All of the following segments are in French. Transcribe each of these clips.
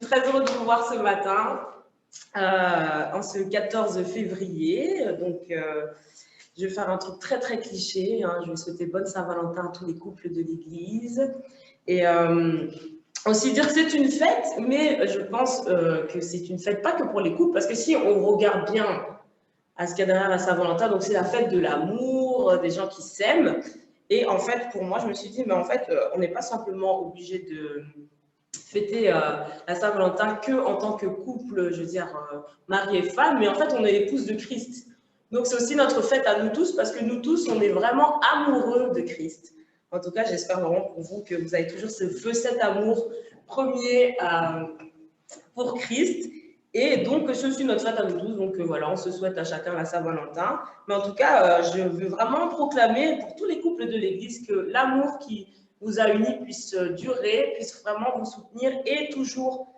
Très heureux de vous voir ce matin, en ce 14 février. Donc, je vais faire un truc très très cliché. Hein. Je vais souhaiter bonne Saint-Valentin à tous les couples de l'Église. Et aussi dire que c'est une fête, mais je pense que c'est une fête pas que pour les couples, parce que si on regarde bien à ce qu'il y a derrière la Saint-Valentin, donc c'est la fête de l'amour, des gens qui s'aiment. Et en fait, pour moi, je me suis dit, mais en fait, on n'est pas simplement obligé de fêter la Saint-Valentin que en tant que couple, je veux dire, mari et femme, mais en fait, on est l'épouse de Christ. Donc, c'est aussi notre fête à nous tous, parce que nous tous, on est vraiment amoureux de Christ. En tout cas, j'espère vraiment pour vous que vous avez toujours ce feu, cet amour premier pour Christ. Et donc, c'est aussi notre fête à nous tous. Donc, voilà, on se souhaite à chacun la Saint-Valentin. Mais en tout cas, je veux vraiment proclamer pour tous les couples de l'Église que l'amour qui vous a unis puisse durer, puisse vraiment vous soutenir et toujours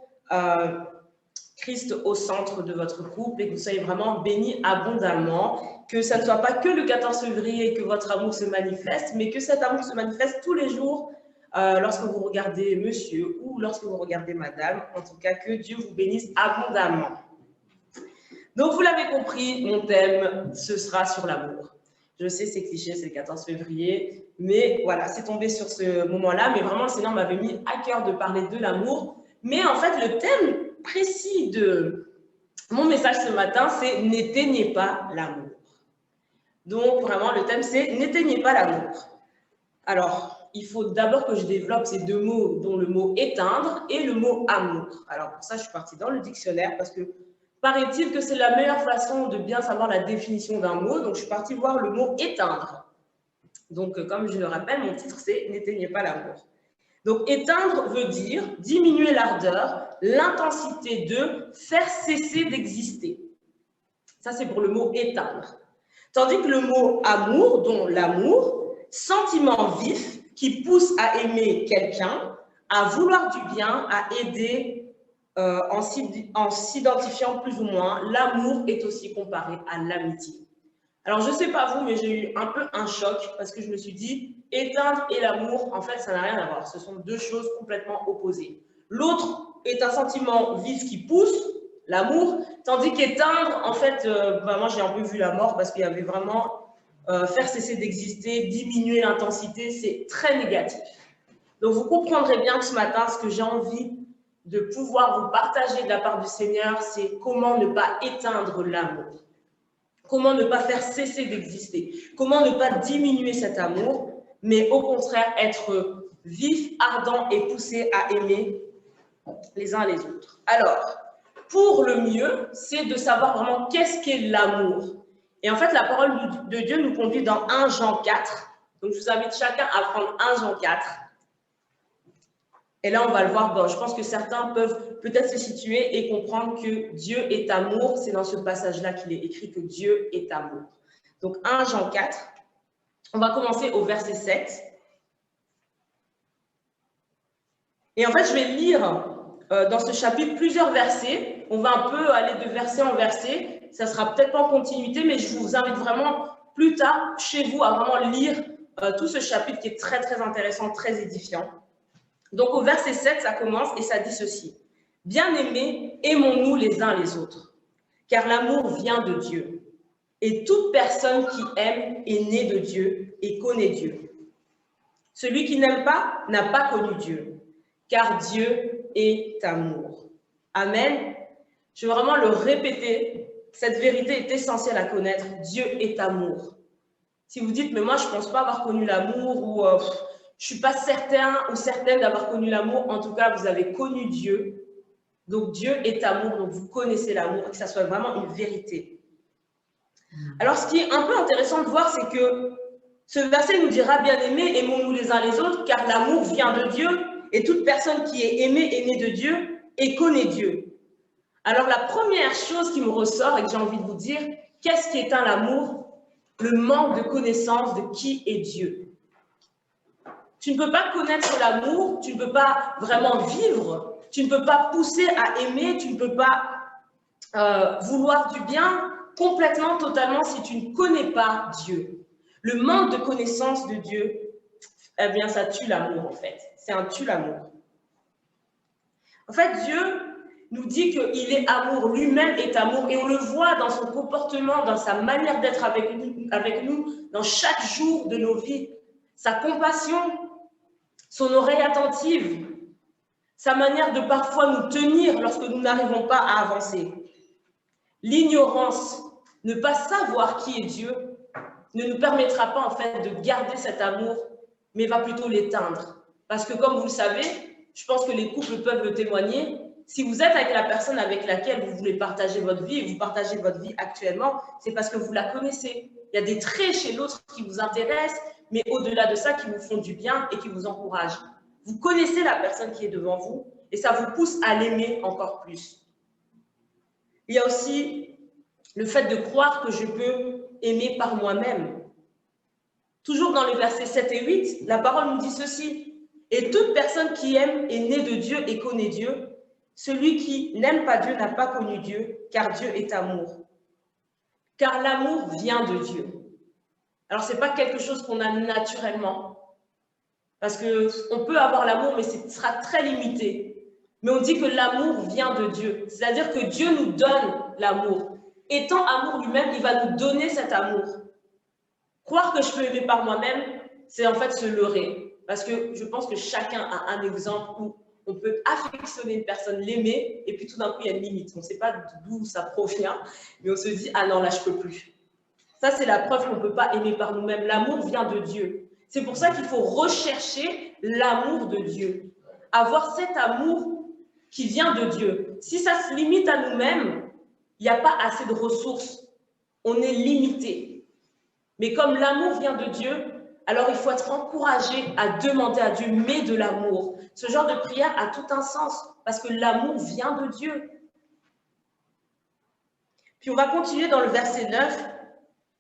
Christ au centre de votre couple et que vous soyez vraiment bénis abondamment, que ça ne soit pas que le 14 février que votre amour se manifeste, mais que cet amour se manifeste tous les jours lorsque vous regardez monsieur ou lorsque vous regardez madame. En tout cas, que Dieu vous bénisse abondamment. Donc, vous l'avez compris, mon thème, ce sera sur l'amour. Je sais, c'est cliché, c'est le 14 février, mais voilà, c'est tombé sur ce moment-là. Mais vraiment, le Seigneur m'avait mis à cœur de parler de l'amour. Mais en fait, le thème précis de mon message ce matin, c'est « N'éteignez pas l'amour ». Donc, vraiment, le thème, c'est « N'éteignez pas l'amour ». Alors, il faut d'abord que je développe ces deux mots, dont le mot « éteindre » et le mot « amour ». Alors, pour ça, je suis partie dans le dictionnaire parce que paraît-il que c'est la meilleure façon de bien savoir la définition d'un mot. Donc, je suis partie voir le mot « éteindre ». Donc, comme je le rappelle, mon titre, c'est « N'éteignez pas l'amour ». Donc, éteindre veut dire diminuer l'ardeur, l'intensité de, faire cesser d'exister. Ça, c'est pour le mot « éteindre ». Tandis que le mot « amour », dont l'amour, sentiment vif qui pousse à aimer quelqu'un, à vouloir du bien, à aider en s'identifiant plus ou moins, l'amour est aussi comparé à l'amitié. Alors, je ne sais pas vous, mais j'ai eu un peu un choc parce que je me suis dit, éteindre et l'amour, en fait, ça n'a rien à voir. Ce sont deux choses complètement opposées. L'autre est un sentiment vif qui pousse, l'amour, tandis qu'éteindre, en fait, moi, j'ai un peu vu la mort parce qu'il y avait vraiment faire cesser d'exister, diminuer l'intensité, c'est très négatif. Donc, vous comprendrez bien que ce matin, ce que j'ai envie de pouvoir vous partager de la part du Seigneur, c'est comment ne pas éteindre l'amour. Comment ne pas faire cesser d'exister? Comment ne pas diminuer cet amour, mais au contraire être vif, ardent et poussé à aimer les uns les autres. Alors, pour le mieux, c'est de savoir vraiment qu'est-ce qu'est l'amour. Et en fait, la parole de Dieu nous conduit dans 1 Jean 4. Donc, je vous invite chacun à prendre 1 Jean 4. Et là, on va le voir. Bon, je pense que certains peuvent peut-être se situer et comprendre que Dieu est amour. C'est dans ce passage-là qu'il est écrit que Dieu est amour. Donc, 1 Jean 4. On va commencer au verset 7. Et en fait, je vais lire dans ce chapitre plusieurs versets. On va un peu aller de verset en verset. Ça sera peut-être pas en continuité, mais je vous invite vraiment plus tard chez vous à vraiment lire tout ce chapitre qui est très, très intéressant, très édifiant. Donc, au verset 7, ça commence et ça dit ceci. « Bien-aimés, aimons-nous les uns les autres, car l'amour vient de Dieu. Et toute personne qui aime est née de Dieu et connaît Dieu. Celui qui n'aime pas n'a pas connu Dieu, car Dieu est amour. » Amen. Je veux vraiment le répéter. Cette vérité est essentielle à connaître. Dieu est amour. Si vous dites, mais moi, je ne pense pas avoir connu l'amour ou je ne suis pas certain ou certaine d'avoir connu l'amour, en tout cas, vous avez connu Dieu. Donc, Dieu est amour, donc vous connaissez l'amour, et que ça soit vraiment une vérité. Alors, ce qui est un peu intéressant de voir, c'est que ce verset nous dira, bien-aimés, aimons-nous les uns les autres, car l'amour vient de Dieu, et toute personne qui est aimée est née de Dieu et connaît Dieu. Alors, la première chose qui me ressort et que j'ai envie de vous dire, qu'est-ce qui éteint l'amour? Le manque de connaissance de qui est Dieu. Tu ne peux pas connaître l'amour, tu ne peux pas vraiment vivre, tu ne peux pas pousser à aimer, tu ne peux pas vouloir du bien complètement, totalement, si tu ne connais pas Dieu. Le manque de connaissance de Dieu, eh bien, ça tue l'amour, en fait. C'est un tue l'amour. En fait, Dieu nous dit qu'il est amour, lui-même est amour, et on le voit dans son comportement, dans sa manière d'être avec nous, dans chaque jour de nos vies. Sa compassion, son oreille attentive, sa manière de parfois nous tenir lorsque nous n'arrivons pas à avancer. L'ignorance, ne pas savoir qui est Dieu, ne nous permettra pas en fait de garder cet amour, mais va plutôt l'éteindre. Parce que comme vous le savez, je pense que les couples peuvent le témoigner, si vous êtes avec la personne avec laquelle vous voulez partager votre vie, et vous partagez votre vie actuellement, c'est parce que vous la connaissez. Il y a des traits chez l'autre qui vous intéressent, mais au-delà de ça, qui vous font du bien et qui vous encouragent. Vous connaissez la personne qui est devant vous et ça vous pousse à l'aimer encore plus. Il y a aussi le fait de croire que je peux aimer par moi-même. Toujours dans les versets 7 et 8, la parole nous dit ceci. « Et toute personne qui aime est née de Dieu et connaît Dieu. Celui qui n'aime pas Dieu n'a pas connu Dieu, car Dieu est amour. Car l'amour vient de Dieu. » Alors, ce n'est pas quelque chose qu'on a naturellement. Parce qu'on peut avoir l'amour, mais ce sera très limité. Mais on dit que l'amour vient de Dieu. C'est-à-dire que Dieu nous donne l'amour. Étant amour lui-même, il va nous donner cet amour. Croire que je peux aimer par moi-même, c'est en fait se leurrer. Parce que je pense que chacun a un exemple où on peut affectionner une personne, l'aimer, et puis tout d'un coup, il y a une limite. On ne sait pas d'où ça provient, mais on se dit « Ah non, là, je ne peux plus ». Ça, c'est la preuve qu'on ne peut pas aimer par nous-mêmes. L'amour vient de Dieu. C'est pour ça qu'il faut rechercher l'amour de Dieu. Avoir cet amour qui vient de Dieu. Si ça se limite à nous-mêmes, il n'y a pas assez de ressources. On est limité. Mais comme l'amour vient de Dieu, alors il faut être encouragé à demander à Dieu, mais de l'amour. Ce genre de prière a tout un sens, parce que l'amour vient de Dieu. Puis on va continuer dans le verset 9,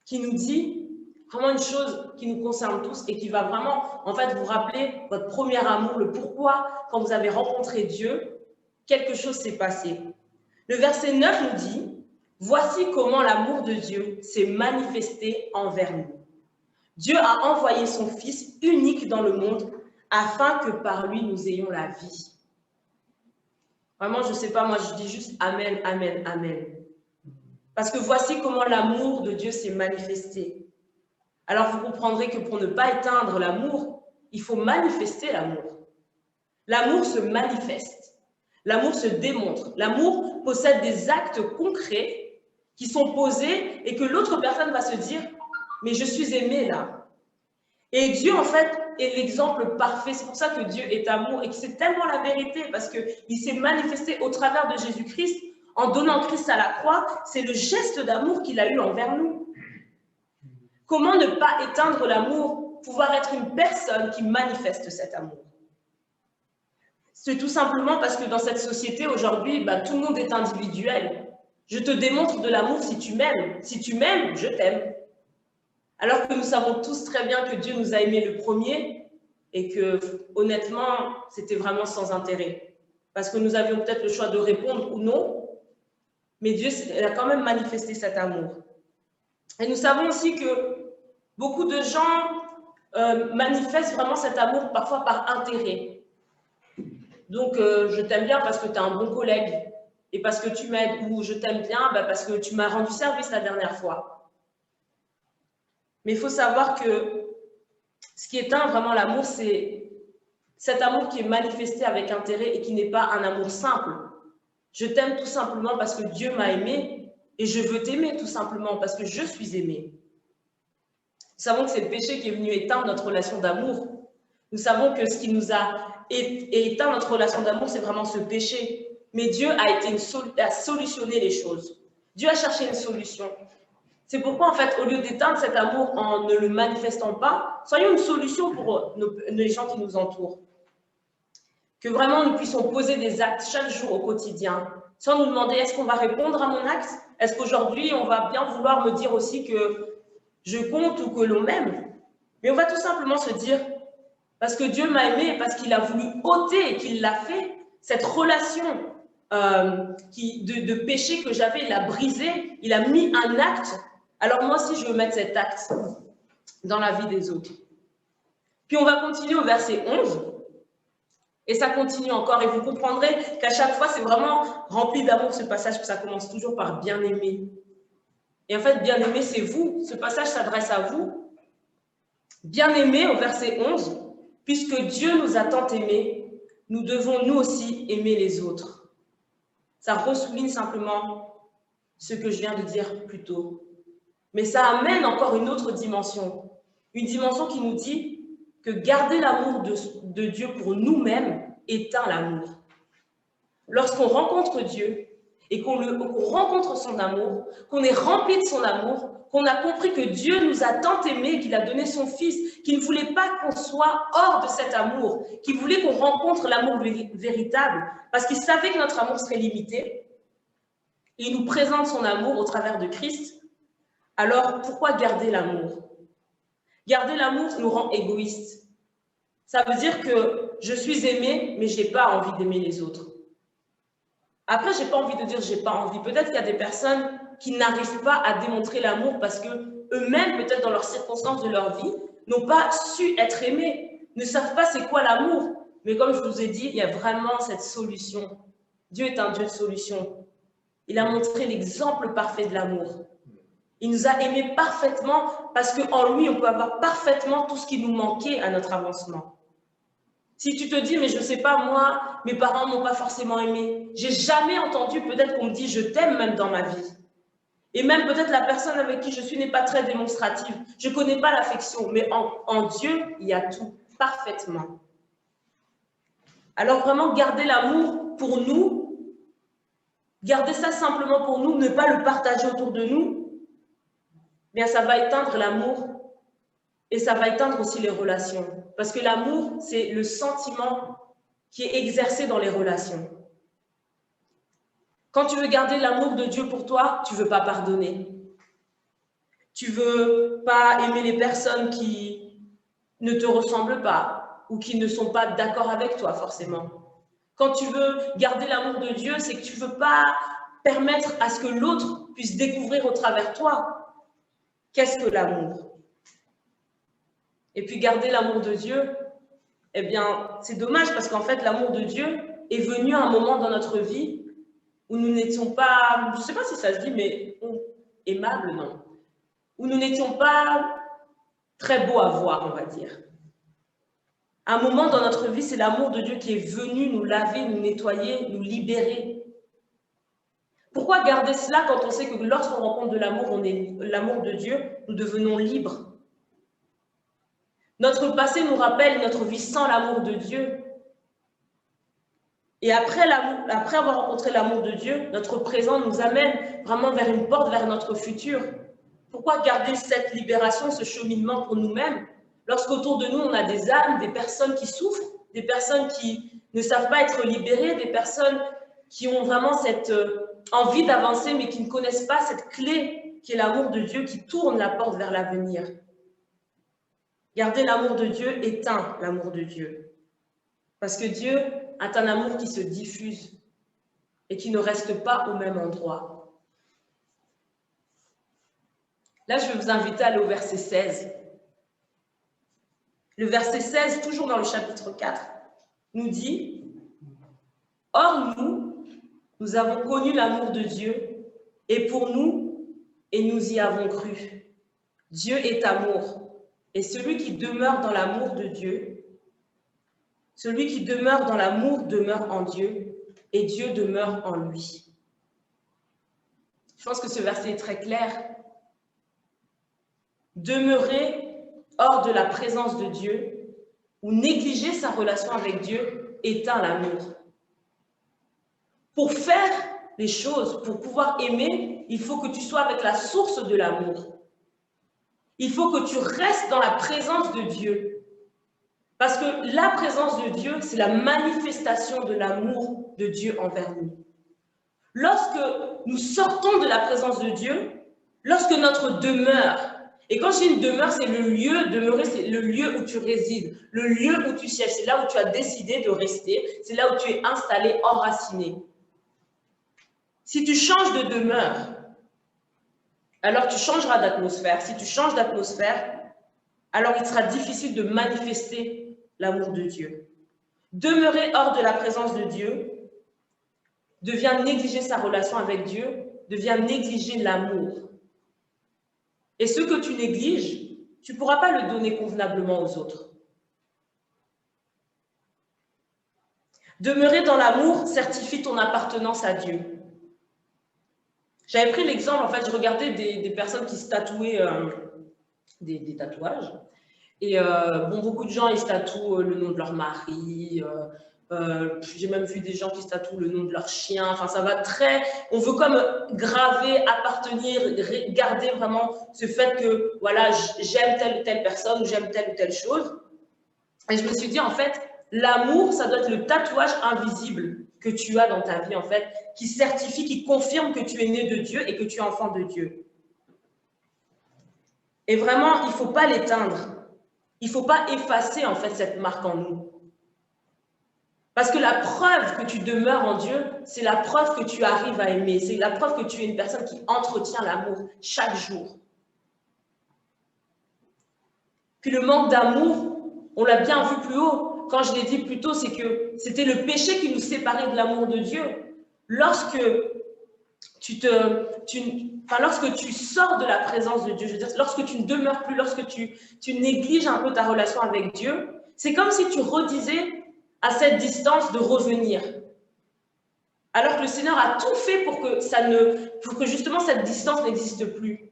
qui nous dit vraiment une chose qui nous concerne tous et qui va vraiment, en fait, vous rappeler votre premier amour, le pourquoi, quand vous avez rencontré Dieu, quelque chose s'est passé. Le verset 9 nous dit « Voici comment l'amour de Dieu s'est manifesté envers nous. Dieu a envoyé son Fils unique dans le monde afin que par lui nous ayons la vie. » Vraiment, je ne sais pas, moi je dis juste Amen, Amen, Amen. Parce que voici comment l'amour de Dieu s'est manifesté. Alors vous comprendrez que pour ne pas éteindre l'amour, il faut manifester l'amour. L'amour se manifeste. L'amour se démontre. L'amour possède des actes concrets qui sont posés et que l'autre personne va se dire « mais je suis aimé là ». Et Dieu, en fait, est l'exemple parfait. C'est pour ça que Dieu est amour et que c'est tellement la vérité parce qu'il s'est manifesté au travers de Jésus-Christ en donnant Christ à la croix. C'est le geste d'amour qu'il a eu envers nous. Comment ne pas éteindre l'amour, pouvoir être une personne qui manifeste cet amour? C'est tout simplement parce que dans cette société, aujourd'hui, tout le monde est individuel. Je te démontre de l'amour si tu m'aimes. Si tu m'aimes, je t'aime. Alors que nous savons tous très bien que Dieu nous a aimés le premier et que, honnêtement, c'était vraiment sans intérêt. Parce que nous avions peut-être le choix de répondre ou non, mais Dieu a quand même manifesté cet amour. Et nous savons aussi que beaucoup de gens manifestent vraiment cet amour parfois par intérêt. Donc, je t'aime bien parce que tu es un bon collègue et parce que tu m'aides, ou je t'aime bien parce que tu m'as rendu service la dernière fois. Mais il faut savoir que ce qui éteint vraiment l'amour, c'est cet amour qui est manifesté avec intérêt et qui n'est pas un amour simple. Je t'aime tout simplement parce que Dieu m'a aimé et je veux t'aimer tout simplement parce que je suis aimé. Nous savons que c'est le péché qui est venu éteindre notre relation d'amour. Nous savons que ce qui nous a éteint notre relation d'amour, c'est vraiment ce péché. Mais Dieu a solutionné les choses. Dieu a cherché une solution. C'est pourquoi, en fait, au lieu d'éteindre cet amour en ne le manifestant pas, soyons une solution pour les gens qui nous entourent. Que vraiment nous puissions poser des actes chaque jour au quotidien, sans nous demander est-ce qu'on va répondre à mon acte? Est-ce qu'aujourd'hui, on va bien vouloir me dire aussi que je compte ou que l'on m'aime? Mais on va tout simplement se dire, parce que Dieu m'a aimé, parce qu'il a voulu ôter et qu'il l'a fait, cette relation de péché que j'avais, il a brisé, il a mis un acte. Alors moi aussi, je veux mettre cet acte dans la vie des autres. Puis on va continuer au verset 11. Et ça continue encore. Et vous comprendrez qu'à chaque fois, c'est vraiment rempli d'amour ce passage, que ça commence toujours par bien-aimé. Et en fait, bien-aimé, c'est vous. Ce passage s'adresse à vous. Bien-aimé, au verset 11, puisque Dieu nous a tant aimés, nous devons nous aussi aimer les autres. Ça ressouligne simplement ce que je viens de dire plus tôt. Mais ça amène encore une autre dimension. Une dimension qui nous dit que garder l'amour de Dieu pour nous-mêmes éteint l'amour. Lorsqu'on rencontre Dieu et qu'on rencontre son amour, qu'on est rempli de son amour, qu'on a compris que Dieu nous a tant aimés, qu'il a donné son Fils, qu'il ne voulait pas qu'on soit hors de cet amour, qu'il voulait qu'on rencontre l'amour véritable, parce qu'il savait que notre amour serait limité, et il nous présente son amour au travers de Christ. Alors, pourquoi garder l'amour? Garder l'amour nous rend égoïstes. Ça veut dire que je suis aimé, mais je n'ai pas envie d'aimer les autres. Après, je n'ai pas envie de dire « j'ai pas envie ». Peut-être qu'il y a des personnes qui n'arrivent pas à démontrer l'amour parce qu'eux-mêmes, peut-être dans leurs circonstances de leur vie, n'ont pas su être aimés, ne savent pas c'est quoi l'amour. Mais comme je vous ai dit, il y a vraiment cette solution. Dieu est un Dieu de solution. Il a montré l'exemple parfait de l'amour. Il nous a aimés parfaitement parce qu'en lui, on peut avoir parfaitement tout ce qui nous manquait à notre avancement. Si tu te dis, mais je ne sais pas, moi, mes parents ne m'ont pas forcément aimé. J'ai jamais entendu peut-être qu'on me dise je t'aime même dans ma vie. Et même peut-être la personne avec qui je suis n'est pas très démonstrative. Je ne connais pas l'affection, mais en Dieu, il y a tout, parfaitement. Alors vraiment, garder l'amour pour nous, garder ça simplement pour nous, ne pas le partager autour de nous, bien ça va éteindre l'amour et ça va éteindre aussi les relations. Parce que l'amour, c'est le sentiment qui est exercé dans les relations. Quand tu veux garder l'amour de Dieu pour toi, tu ne veux pas pardonner. Tu ne veux pas aimer les personnes qui ne te ressemblent pas ou qui ne sont pas d'accord avec toi forcément. Quand tu veux garder l'amour de Dieu, c'est que tu ne veux pas permettre à ce que l'autre puisse découvrir au travers toi qu'est-ce que l'amour. Et puis garder l'amour de Dieu, eh bien, c'est dommage parce qu'en fait, l'amour de Dieu est venu à un moment dans notre vie où nous n'étions pas, je ne sais pas si ça se dit, mais aimables, non. Où nous n'étions pas très beaux à voir, on va dire. À un moment dans notre vie, c'est l'amour de Dieu qui est venu nous laver, nous nettoyer, nous libérer. Pourquoi garder cela quand on sait que lorsqu'on rencontre de l'amour, l'amour de Dieu, nous devenons libres? Notre passé nous rappelle notre vie sans l'amour de Dieu. Et après avoir rencontré l'amour de Dieu, notre présent nous amène vraiment vers une porte, vers notre futur. Pourquoi garder cette libération, ce cheminement pour nous-mêmes, lorsqu'autour de nous, on a des âmes, des personnes qui souffrent, des personnes qui ne savent pas être libérées, des personnes qui ont vraiment cette envie d'avancer, mais qui ne connaissent pas cette clé qui est l'amour de Dieu, qui tourne la porte vers l'avenir. Garder l'amour de Dieu éteint l'amour de Dieu. Parce que Dieu a un amour qui se diffuse et qui ne reste pas au même endroit. Là, je vais vous inviter à aller au verset 16. Le verset 16, toujours dans le chapitre 4, nous dit « Or, nous avons connu l'amour de Dieu, et pour nous, et nous y avons cru. Dieu est amour, et celui qui demeure dans l'amour de Dieu, celui qui demeure dans l'amour demeure en Dieu, et Dieu demeure en lui. » Je pense que ce verset est très clair. Demeurer hors de la présence de Dieu ou négliger sa relation avec Dieu éteint l'amour. Pour faire les choses, pour pouvoir aimer, il faut que tu sois avec la source de l'amour. Il faut que tu restes dans la présence de Dieu. Parce que la présence de Dieu, c'est la manifestation de l'amour de Dieu envers nous. Lorsque nous sortons de la présence de Dieu, lorsque notre demeure, et quand je dis une demeure, c'est le lieu, demeurer, c'est le lieu où tu résides, le lieu où tu sièges, c'est là où tu as décidé de rester, c'est là où tu es installé, enraciné. Si tu changes de demeure, alors tu changeras d'atmosphère. Si tu changes d'atmosphère, alors il sera difficile de manifester l'amour de Dieu. Demeurer hors de la présence de Dieu devient négliger sa relation avec Dieu, devient négliger l'amour. Et ce que tu négliges, tu ne pourras pas le donner convenablement aux autres. Demeurer dans l'amour certifie ton appartenance à Dieu. J'avais pris l'exemple, en fait, je regardais des personnes qui se tatouaient des tatouages. Et bon, beaucoup de gens, ils se tatouent le nom de leur mari. J'ai même vu des gens qui se tatouent le nom de leur chien. Enfin, ça va très... On veut comme graver, appartenir, garder vraiment ce fait que, voilà, j'aime telle ou telle personne, ou j'aime telle ou telle chose. Et je me suis dit, en fait, l'amour, ça doit être le tatouage invisible que tu as dans ta vie, en fait, qui certifie, qui confirme que tu es né de Dieu et que tu es enfant de Dieu. Et vraiment, il ne faut pas l'éteindre. Il ne faut pas effacer, en fait, cette marque en nous. Parce que la preuve que tu demeures en Dieu, c'est la preuve que tu arrives à aimer. C'est la preuve que tu es une personne qui entretient l'amour chaque jour. Puis le manque d'amour, on l'a bien vu plus haut. Quand je l'ai dit plus tôt, c'est que c'était le péché qui nous séparait de l'amour de Dieu. Lorsque lorsque tu sors de la présence de Dieu, je veux dire, lorsque tu ne demeures plus, lorsque tu négliges un peu ta relation avec Dieu, c'est comme si tu redisais à cette distance de revenir. Alors que le Seigneur a tout fait pour que justement cette distance n'existe plus.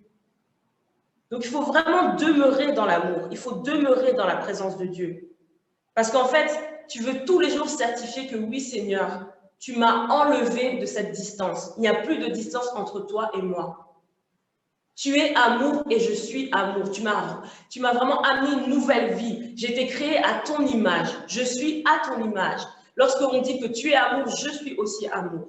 Donc il faut vraiment demeurer dans l'amour, il faut demeurer dans la présence de Dieu. Parce qu'en fait, tu veux tous les jours certifier que oui, Seigneur, tu m'as enlevé de cette distance. Il n'y a plus de distance entre toi et moi. Tu es amour et je suis amour. Tu m'as vraiment amené une nouvelle vie. J'ai été créée à ton image. Je suis à ton image. Lorsqu'on dit que tu es amour, je suis aussi amour.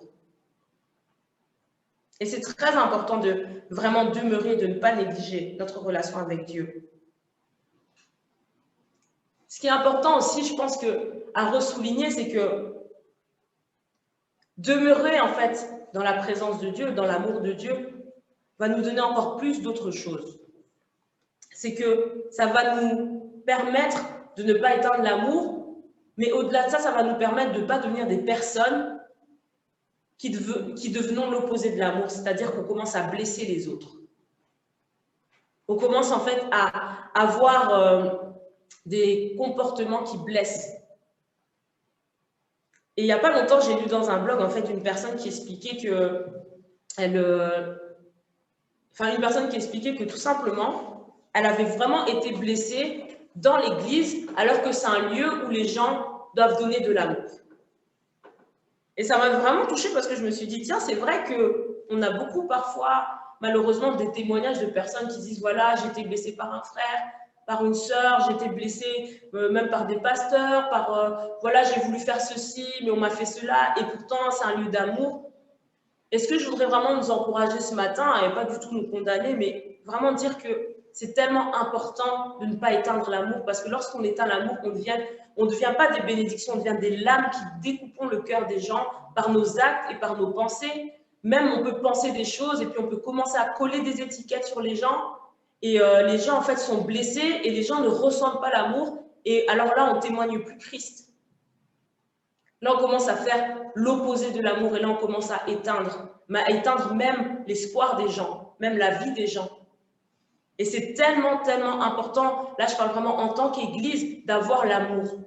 Et c'est très important de vraiment demeurer, de ne pas négliger notre relation avec Dieu. Ce qui est important aussi, je pense à ressouligner, c'est que demeurer en fait dans la présence de Dieu, dans l'amour de Dieu, va nous donner encore plus d'autres choses. C'est que ça va nous permettre de ne pas éteindre l'amour, mais au-delà de ça, ça va nous permettre de ne pas devenir des personnes qui devenons l'opposé de l'amour, c'est-à-dire qu'on commence à blesser les autres. On commence en fait à avoir des comportements qui blessent. Et il n'y a pas longtemps, j'ai lu dans un blog en fait une personne qui expliquait que tout simplement, elle avait vraiment été blessée dans l'église, alors que c'est un lieu où les gens doivent donner de l'amour. Et ça m'a vraiment touchée parce que je me suis dit, tiens, c'est vrai qu'on a beaucoup parfois, malheureusement, des témoignages de personnes qui disent, voilà, j'ai été blessée par un frère, par une sœur, j'ai été blessée même par des pasteurs, voilà, j'ai voulu faire ceci, mais on m'a fait cela, et pourtant, c'est un lieu d'amour. Et ce que je voudrais vraiment nous encourager ce matin, et pas du tout nous condamner, mais vraiment dire que c'est tellement important de ne pas éteindre l'amour, parce que lorsqu'on éteint l'amour, on ne devient pas des bénédictions, on devient des lames qui découpent le cœur des gens par nos actes et par nos pensées. Même on peut penser des choses et puis on peut commencer à coller des étiquettes sur les gens. Et les gens en fait sont blessés et les gens ne ressentent pas l'amour. Et alors là, on témoigne plus Christ. Là, on commence à faire l'opposé de l'amour et là, on commence à éteindre même l'espoir des gens, même la vie des gens. Et c'est tellement, tellement important, là je parle vraiment en tant qu'Église, d'avoir l'amour,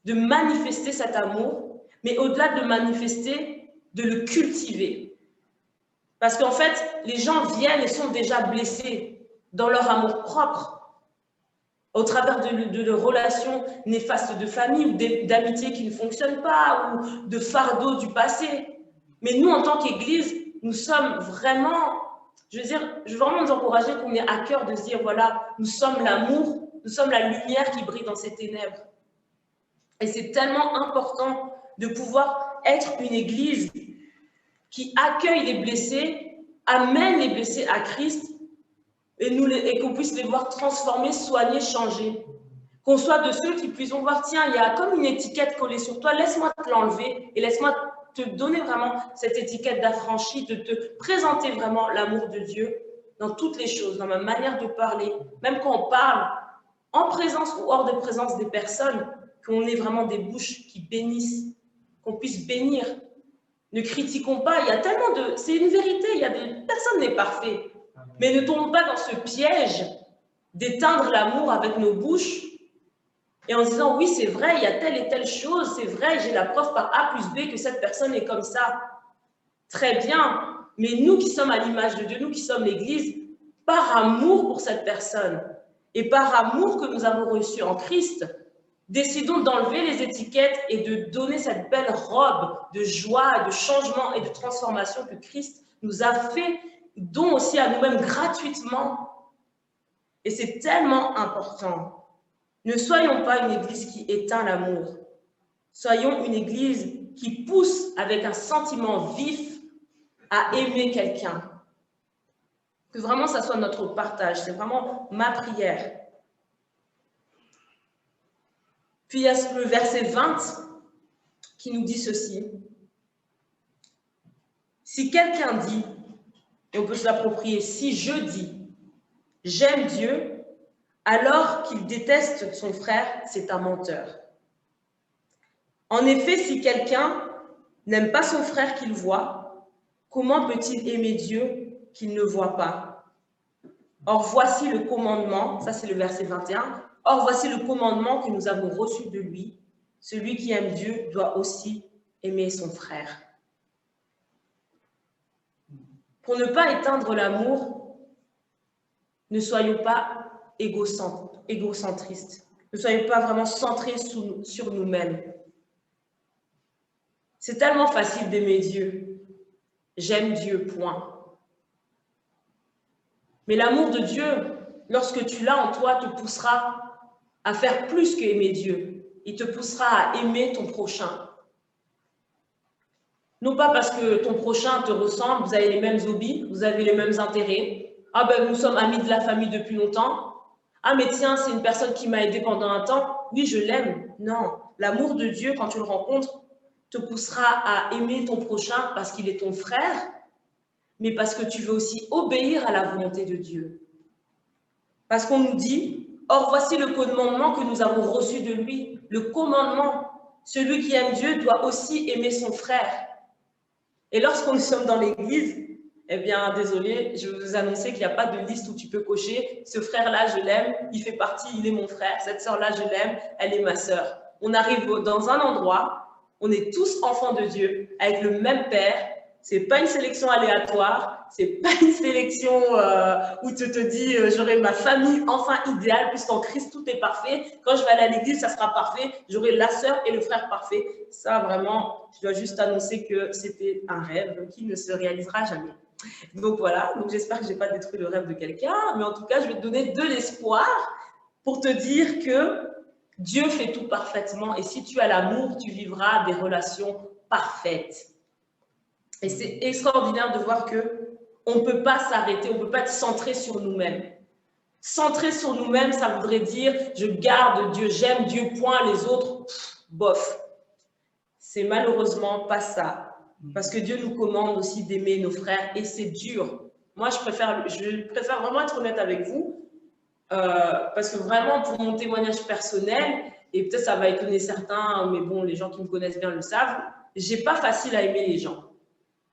de manifester cet amour, mais au-delà de manifester, de le cultiver. Parce qu'en fait, les gens viennent et sont déjà blessés dans leur amour propre, au travers de relations néfastes de famille ou d'amitiés qui ne fonctionnent pas ou de fardeaux du passé. Mais nous, en tant qu'Église, nous sommes vraiment... Je veux vraiment nous encourager qu'on ait à cœur de se dire, voilà, nous sommes l'amour, nous sommes la lumière qui brille dans ces ténèbres. Et c'est tellement important de pouvoir être une église qui accueille les blessés, amène les blessés à Christ et qu'on puisse les voir transformer, soigner, changer. Qu'on soit de ceux qui puissent voir, tiens, il y a comme une étiquette collée sur toi, laisse-moi te l'enlever et laisse-moi te donner vraiment cette étiquette d'affranchi, de te présenter vraiment l'amour de Dieu dans toutes les choses, dans ma manière de parler, même quand on parle en présence ou hors de présence des personnes, qu'on ait vraiment des bouches qui bénissent, qu'on puisse bénir. Ne critiquons pas, il y a tellement de... C'est une vérité, personne n'est parfait. Mais ne tombons pas dans ce piège d'éteindre l'amour avec nos bouches et en disant, oui, c'est vrai, il y a telle et telle chose, c'est vrai, j'ai la preuve par A plus B que cette personne est comme ça. Très bien, mais nous qui sommes à l'image de Dieu, nous qui sommes l'Église, par amour pour cette personne et par amour que nous avons reçu en Christ, décidons d'enlever les étiquettes et de donner cette belle robe de joie, de changement et de transformation que Christ nous a fait, don aussi à nous-mêmes gratuitement. Et c'est tellement important. Ne soyons pas une église qui éteint l'amour. Soyons une église qui pousse avec un sentiment vif à aimer quelqu'un. Que vraiment ça soit notre partage. C'est vraiment ma prière. Puis il y a le verset 20 qui nous dit ceci. Si quelqu'un dit, et on peut se l'approprier, si je dis, j'aime Dieu, alors qu'il déteste son frère, c'est un menteur. En effet, si quelqu'un n'aime pas son frère qu'il voit, comment peut-il aimer Dieu qu'il ne voit pas? Or, voici le commandement, ça c'est le verset 21, or voici le commandement que nous avons reçu de lui, celui qui aime Dieu doit aussi aimer son frère. Pour ne pas éteindre l'amour, ne soyons pas égocentristes, ne soyons pas vraiment centrés sur nous-mêmes. C'est tellement facile d'aimer Dieu. J'aime Dieu, point. Mais l'amour de Dieu, lorsque tu l'as en toi, te poussera à faire plus qu'aimer Dieu. Il te poussera à aimer ton prochain. Non pas parce que ton prochain te ressemble, vous avez les mêmes hobbies, vous avez les mêmes intérêts. Ah ben, nous sommes amis de la famille depuis longtemps. Ah mais tiens, c'est une personne qui m'a aidé pendant un temps. Oui, je l'aime. Non, l'amour de Dieu, quand tu le rencontres, te poussera à aimer ton prochain parce qu'il est ton frère, mais parce que tu veux aussi obéir à la volonté de Dieu. Parce qu'on nous dit, or voici le commandement que nous avons reçu de lui, le commandement. Celui qui aime Dieu doit aussi aimer son frère. Et lorsque nous sommes dans l'église, eh bien, désolé, je vais vous annoncer qu'il n'y a pas de liste où tu peux cocher, ce frère-là, je l'aime, il fait partie, il est mon frère, cette sœur-là, je l'aime, elle est ma sœur. On arrive dans un endroit, on est tous enfants de Dieu, avec le même Père. C'est pas une sélection aléatoire, c'est pas une sélection où tu te dis j'aurai ma famille enfin idéale, puisqu'en Christ tout est parfait. Quand je vais aller à l'église, ça sera parfait. J'aurai la sœur et le frère parfait. Ça, vraiment, je dois juste annoncer que c'était un rêve qui ne se réalisera jamais. Donc voilà, donc j'espère que je n'ai pas détruit le rêve de quelqu'un, mais en tout cas, je vais te donner de l'espoir pour te dire que Dieu fait tout parfaitement et si tu as l'amour, tu vivras des relations parfaites. Et c'est extraordinaire de voir qu'on ne peut pas s'arrêter, on ne peut pas être centré sur nous-mêmes. Centré sur nous-mêmes, ça voudrait dire je garde Dieu, j'aime Dieu, point, les autres, bof. C'est malheureusement pas ça. Parce que Dieu nous commande aussi d'aimer nos frères et c'est dur. Moi, je préfère vraiment être honnête avec vous parce que vraiment, pour mon témoignage personnel, et peut-être ça va étonner certains, mais bon, les gens qui me connaissent bien le savent, j'ai pas facile à aimer les gens.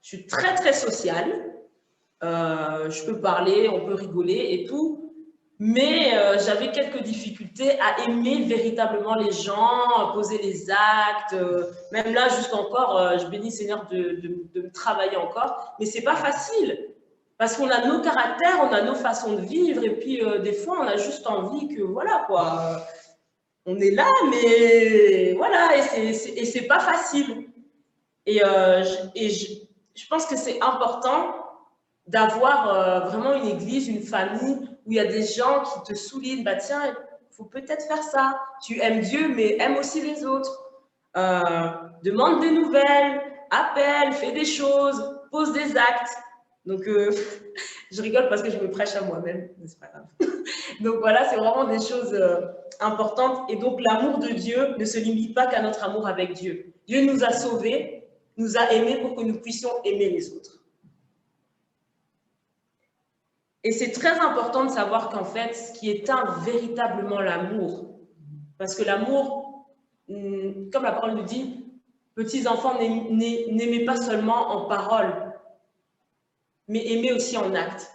Je suis très, très sociale. Je peux parler, on peut rigoler et tout. Mais j'avais quelques difficultés à aimer véritablement les gens, à poser les actes. Même là, juste encore, je bénis Seigneur de me travailler encore. Mais c'est pas facile. Parce qu'on a nos caractères, on a nos façons de vivre. Et puis, des fois, on a juste envie que, voilà, quoi. On est là, mais voilà. Et c'est pas facile. Et je pense que c'est important d'avoir vraiment une église, une famille où il y a des gens qui te soulignent, bah tiens, il faut peut-être faire ça. Tu aimes Dieu, mais aime aussi les autres. Demande des nouvelles, appelle, fais des choses, pose des actes. Donc, je rigole parce que je me prêche à moi-même, mais c'est pas grave. Donc voilà, c'est vraiment des choses importantes. Et donc, l'amour de Dieu ne se limite pas qu'à notre amour avec Dieu. Dieu nous a sauvés, nous a aimés pour que nous puissions aimer les autres. Et c'est très important de savoir qu'en fait, ce qui éteint véritablement l'amour, parce que l'amour comme la parole nous dit, petits enfants, n'aimez pas seulement en parole, mais aimez aussi en acte.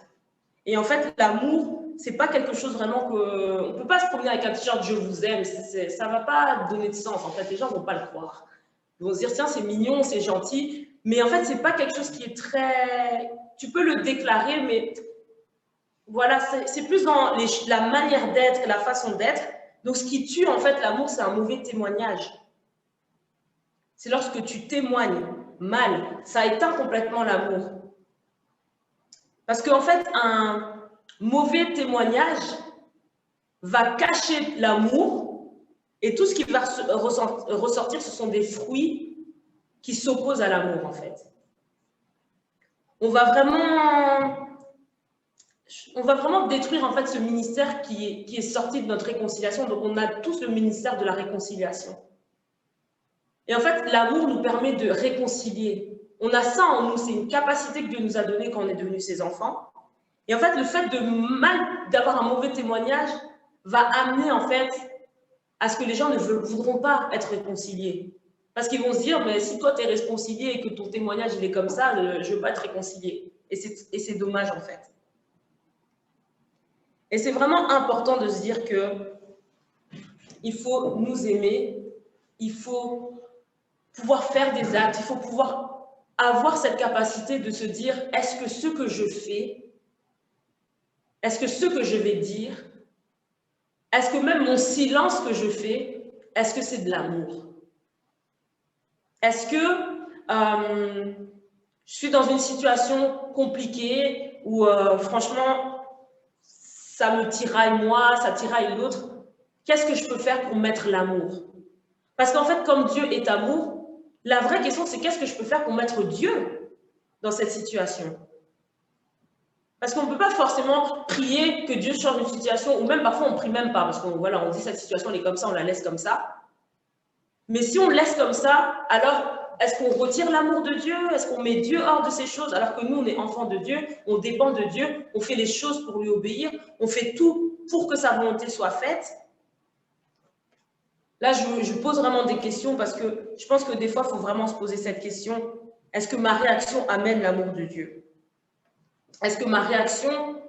Et en fait, l'amour, c'est pas quelque chose vraiment que... On peut pas se promener avec un t-shirt « je vous aime », ça va pas donner de sens. En fait, les gens vont pas le croire. Ils vont se dire « tiens, c'est mignon, c'est gentil », mais en fait, c'est pas quelque chose qui est très... Tu peux le déclarer, mais voilà, c'est plus dans la manière d'être, la façon d'être. Donc, ce qui tue, en fait, l'amour, c'est un mauvais témoignage. C'est lorsque tu témoignes mal, ça éteint complètement l'amour. Parce qu'en fait, un mauvais témoignage va cacher l'amour et tout ce qui va ressortir, ce sont des fruits qui s'opposent à l'amour, en fait. On va vraiment détruire, en fait, ce ministère qui est sorti de notre réconciliation. Donc, on a tous le ministère de la réconciliation. Et en fait, l'amour nous permet de réconcilier. On a ça en nous, c'est une capacité que Dieu nous a donnée quand on est devenus ses enfants. Et en fait, le fait d'avoir un mauvais témoignage va amener, en fait, à ce que les gens ne voudront pas être réconciliés. Parce qu'ils vont se dire, mais si toi, tu es réconcilié et que ton témoignage, il est comme ça, je ne veux pas être réconcilié. Et c'est dommage, en fait. Et c'est vraiment important de se dire que il faut nous aimer, il faut pouvoir faire des actes, il faut pouvoir avoir cette capacité de se dire, est-ce que ce que je fais, est-ce que ce que je vais dire, est-ce que même mon silence que je fais, est-ce que c'est de l'amour? Est-ce que je suis dans une situation compliquée où franchement, ça me tiraille moi, ça tiraille l'autre? Qu'est-ce que je peux faire pour mettre l'amour? Parce qu'en fait, comme Dieu est amour, la vraie question, c'est qu'est-ce que je peux faire pour mettre Dieu dans cette situation? Parce qu'on ne peut pas forcément prier que Dieu change une situation, ou même parfois on ne prie même pas, parce qu'on voilà, on dit cette situation elle est comme ça, on la laisse comme ça. Mais si on laisse comme ça, alors est-ce qu'on retire l'amour de Dieu? Est-ce qu'on met Dieu hors de ces choses? Alors que nous, on est enfants de Dieu, on dépend de Dieu, on fait les choses pour lui obéir, on fait tout pour que sa volonté soit faite. Là, je pose vraiment des questions parce que je pense que des fois, il faut vraiment se poser cette question. Est-ce que ma réaction amène l'amour de Dieu? Est-ce que ma réaction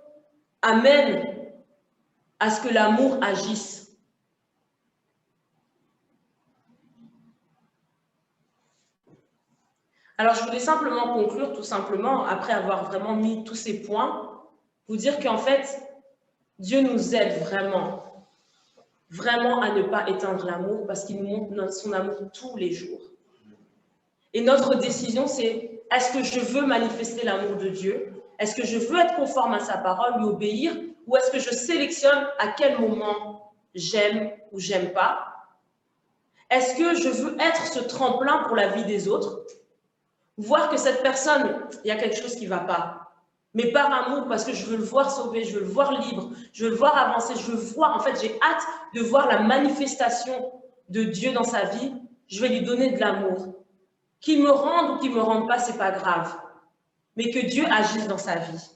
amène à ce que l'amour agisse? Alors, je voulais simplement conclure, tout simplement, après avoir vraiment mis tous ces points, vous dire qu'en fait, Dieu nous aide vraiment, vraiment à ne pas éteindre l'amour parce qu'il nous montre son amour tous les jours. Et notre décision, c'est est-ce que je veux manifester l'amour de Dieu? Est-ce que je veux être conforme à sa parole, lui obéir? Ou est-ce que je sélectionne à quel moment j'aime ou j'aime pas? Est-ce que je veux être ce tremplin pour la vie des autres? Voir que cette personne, il y a quelque chose qui ne va pas. Mais par amour, parce que je veux le voir sauver, je veux le voir libre, je veux le voir avancer, je veux voir, en fait, j'ai hâte de voir la manifestation de Dieu dans sa vie. Je vais lui donner de l'amour. Qu'il me rende ou qu'il ne me rende pas, ce n'est pas grave. Mais que Dieu agisse dans sa vie.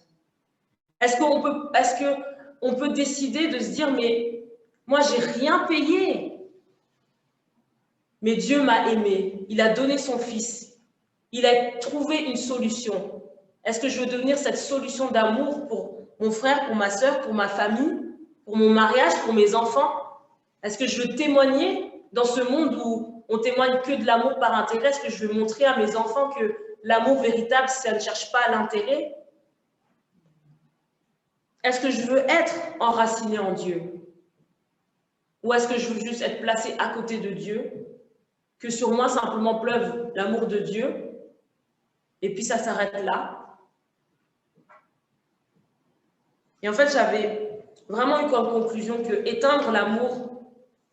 Est-ce qu'on peut décider de se dire, mais moi, je n'ai rien payé. Mais Dieu m'a aimé. Il a donné son Fils. Il a trouvé une solution. Est-ce que je veux devenir cette solution d'amour pour mon frère, pour ma soeur, pour ma famille, pour mon mariage, pour mes enfants? Est-ce que je veux témoigner dans ce monde où on témoigne que de l'amour par intérêt? Est-ce que je veux montrer à mes enfants que l'amour véritable, ça ne cherche pas l'intérêt? Est-ce que je veux être enraciné en Dieu? Ou est-ce que je veux juste être placé à côté de Dieu? Que sur moi simplement pleuve l'amour de Dieu? Et puis ça s'arrête là. Et en fait, j'avais vraiment eu comme conclusion que éteindre l'amour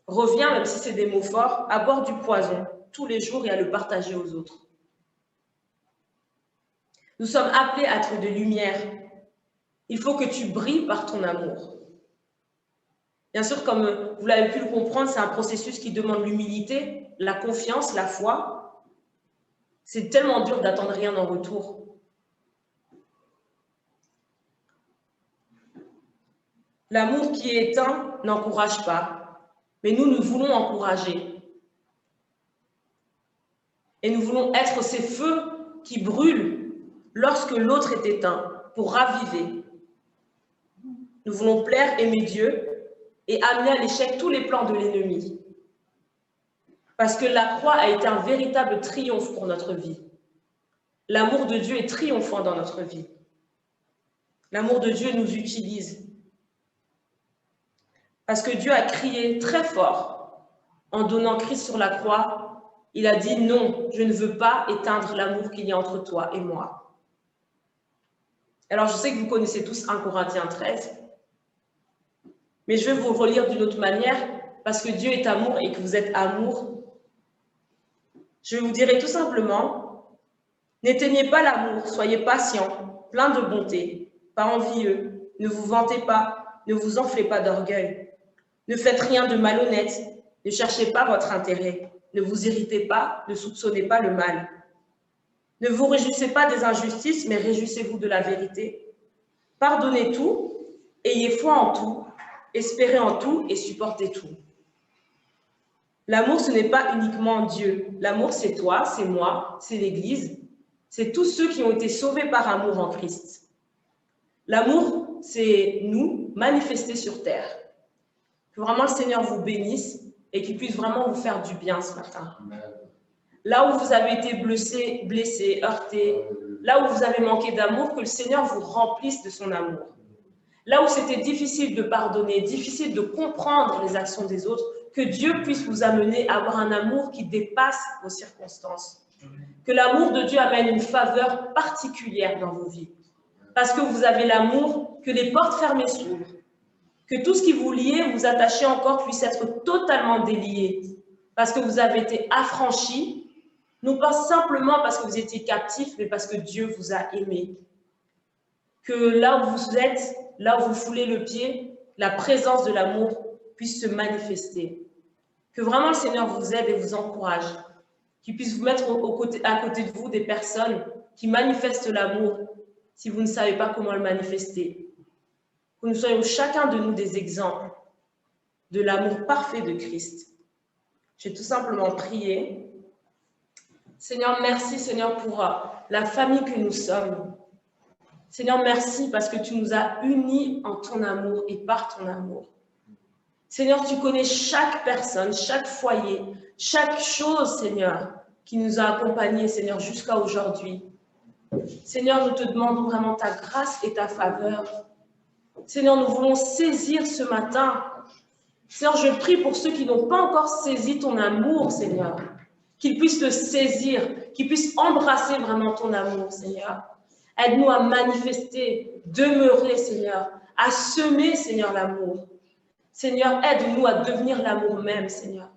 revient, même si c'est des mots forts, à boire du poison tous les jours et à le partager aux autres. Nous sommes appelés à être de lumière. Il faut que tu brilles par ton amour. Bien sûr, comme vous l'avez pu le comprendre, c'est un processus qui demande l'humilité, la confiance, la foi. C'est tellement dur d'attendre rien en retour. L'amour qui est éteint n'encourage pas, mais nous voulons encourager. Et nous voulons être ces feux qui brûlent lorsque l'autre est éteint, pour raviver. Nous voulons plaire, aimer Dieu et amener à l'échec tous les plans de l'ennemi. Parce que la croix a été un véritable triomphe pour notre vie. L'amour de Dieu est triomphant dans notre vie. L'amour de Dieu nous utilise. Parce que Dieu a crié très fort en donnant Christ sur la croix. Il a dit non, je ne veux pas éteindre l'amour qu'il y a entre toi et moi. Alors je sais que vous connaissez tous 1 Corinthiens 13, mais je vais vous relire d'une autre manière parce que Dieu est amour et que vous êtes amour. Je vous dirai tout simplement, n'éteignez pas l'amour, soyez patients, pleins de bonté, pas envieux, ne vous vantez pas, ne vous enflez pas d'orgueil, ne faites rien de malhonnête, ne cherchez pas votre intérêt, ne vous irritez pas, ne soupçonnez pas le mal. Ne vous réjouissez pas des injustices, mais réjouissez-vous de la vérité. Pardonnez tout, ayez foi en tout, espérez en tout et supportez tout. L'amour, ce n'est pas uniquement Dieu. L'amour, c'est toi, c'est moi, c'est l'Église. C'est tous ceux qui ont été sauvés par amour en Christ. L'amour, c'est nous manifestés sur terre. Que vraiment le Seigneur vous bénisse et qu'il puisse vraiment vous faire du bien ce matin. Là où vous avez été blessé, heurté, là où vous avez manqué d'amour, que le Seigneur vous remplisse de son amour. Là où c'était difficile de pardonner, difficile de comprendre les actions des autres, que Dieu puisse vous amener à avoir un amour qui dépasse vos circonstances. Que l'amour de Dieu amène une faveur particulière dans vos vies. Parce que vous avez l'amour, que les portes fermées s'ouvrent. Que tout ce qui vous liait, vous attachez encore, puisse être totalement délié. Parce que vous avez été affranchis, non pas simplement parce que vous étiez captifs, mais parce que Dieu vous a aimés. Que là où vous êtes, là où vous foulez le pied, la présence de l'amour puisse se manifester. Que vraiment le Seigneur vous aide et vous encourage. Qu'il puisse vous mettre à côté de vous des personnes qui manifestent l'amour si vous ne savez pas comment le manifester. Que nous soyons chacun de nous des exemples de l'amour parfait de Christ. J'ai tout simplement prié. Seigneur, merci Seigneur pour la famille que nous sommes. Seigneur, merci parce que tu nous as unis en ton amour et par ton amour. Seigneur, tu connais chaque personne, chaque foyer, chaque chose, Seigneur, qui nous a accompagnés, Seigneur, jusqu'à aujourd'hui. Seigneur, nous te demandons vraiment ta grâce et ta faveur. Seigneur, nous voulons saisir ce matin. Seigneur, je prie pour ceux qui n'ont pas encore saisi ton amour, Seigneur, qu'ils puissent le saisir, qu'ils puissent embrasser vraiment ton amour, Seigneur. Aide-nous à manifester, demeurer, Seigneur, à semer, Seigneur, l'amour. Seigneur, aide-nous à devenir l'amour même, Seigneur.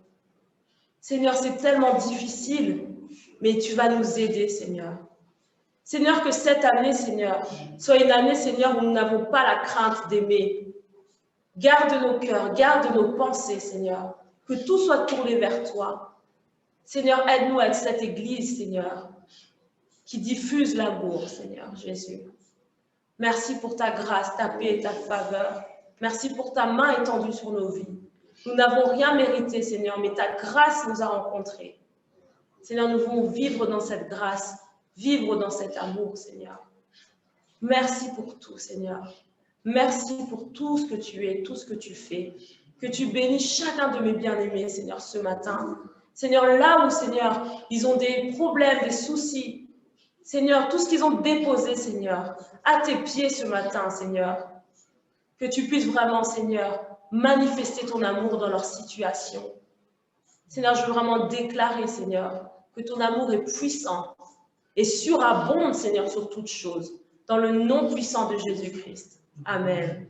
Seigneur, c'est tellement difficile, mais tu vas nous aider, Seigneur. Seigneur, que cette année, Seigneur, soit une année, Seigneur, où nous n'avons pas la crainte d'aimer. Garde nos cœurs, garde nos pensées, Seigneur. Que tout soit tourné vers toi. Seigneur, aide-nous à être cette Église, Seigneur, qui diffuse l'amour, Seigneur Jésus. Merci pour ta grâce, ta paix et ta faveur. Merci pour ta main étendue sur nos vies. Nous n'avons rien mérité, Seigneur, mais ta grâce nous a rencontrés. Seigneur, nous voulons vivre dans cette grâce, vivre dans cet amour, Seigneur. Merci pour tout, Seigneur. Merci pour tout ce que tu es, tout ce que tu fais. Que tu bénisses chacun de mes bien-aimés, Seigneur, ce matin. Seigneur, là où, Seigneur, ils ont des problèmes, des soucis, Seigneur, tout ce qu'ils ont déposé, Seigneur, à tes pieds ce matin, Seigneur. Que tu puisses vraiment, Seigneur, manifester ton amour dans leur situation. Seigneur, je veux vraiment déclarer, Seigneur, que ton amour est puissant et surabonde, Seigneur, sur toutes choses, dans le nom puissant de Jésus-Christ. Amen.